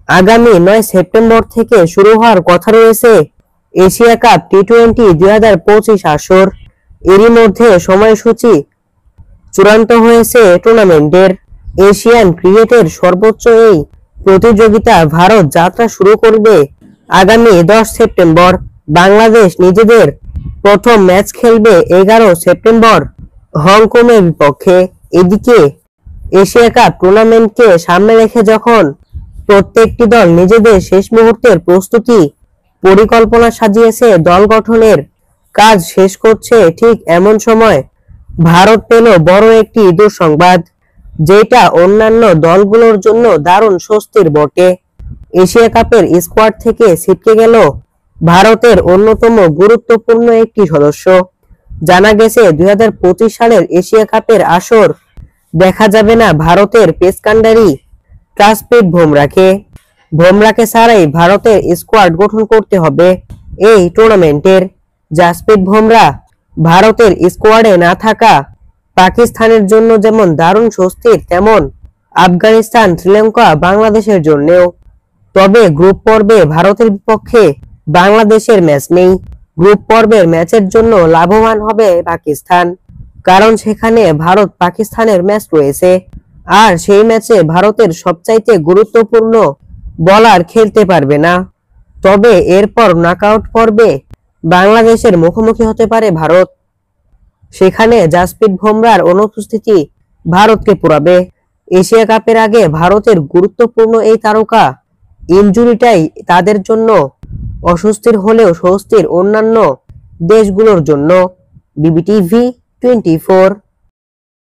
আগামী 9 সেপ্টেম্বর থেকে শুরু হওয়ার কথা রয়েছে এশিয়া কাপ টি-20 2025 আসর। এরই মধ্যে সময়সূচি চূড়ান্ত হয়েছে টুর্নামেন্টের। এশিয়ান ক্রিকেটের সর্বোচ্চ এই প্রতিযোগিতা ভারত যাত্রা শুরু করবে আগামী 10 সেপ্টেম্বর। বাংলাদেশ নিজেদের প্রথম ম্যাচ খেলবে 11 সেপ্টেম্বর হংকংয়ের বিপক্ষে। এদিকে এশিয়া কাপ টুর্নামেন্টকে সামনে রেখে যখন প্রত্যেকটি দল নিজেদের শেষ মুহূর্তের প্রস্তুতি পরিকল্পনা সাজিয়েছে, দল গঠনের কাজ শেষ করছে, ঠিক এমন সময় ভারত পেল বড় একটি দুঃসংবাদ, যেটা অন্যান্য দলগুলোর জন্য দারুণ স্বস্তির বটে। এশিয়া কাপের স্কোয়াড থেকে ছিটকে গেল ভারতের অন্যতম গুরুত্বপূর্ণ একটি সদস্য। জানা গেছে 2025 সালের এশিয়া কাপের আসর দেখা যাবে না ভারতের পেস কান্ডারি জাসপ্রীত বুমরাহকে। বুমরাহকে ছাড়াই ভারতের স্কোয়াড গঠন করতে হবে এই টুর্নামেন্টের। জাসপ্রীত বুমরাহ ভারতের স্কোয়াডে না থাকা পাকিস্তানের জন্য যেমন দারুণ স্বস্তির, তেমন আফগানিস্তান, শ্রীলঙ্কা, বাংলাদেশের জন্যও। তবে গ্রুপ পর্বে ভারতের বিপক্ষে বাংলাদেশের ম্যাচ নেই। গ্রুপ পর্বের ম্যাচের জন্য লাভবান হবে পাকিস্তান, কারণ সেখানে ভারত পাকিস্তানের ম্যাচ রয়েছে। আর সেই ম্যাচে ভারতের সবচাইতে গুরুত্বপূর্ণ বোলার খেলতে পারবে না। তবে এরপর নকআউট পর্বে বাংলাদেশের মুখোমুখি হতে পারে ভারত। সেখানে জাসপ্রীত বুমরাহর অনুপস্থিতি ভারতকে পোড়াবে। এশিয়া কাপের আগে ভারতের গুরুত্বপূর্ণ এই তারকা ইনজুরিটাই তাদের জন্য অস্বস্তির হলেও স্বস্তির অন্যান্য দেশগুলোর জন্য। বিবিটিভি 24।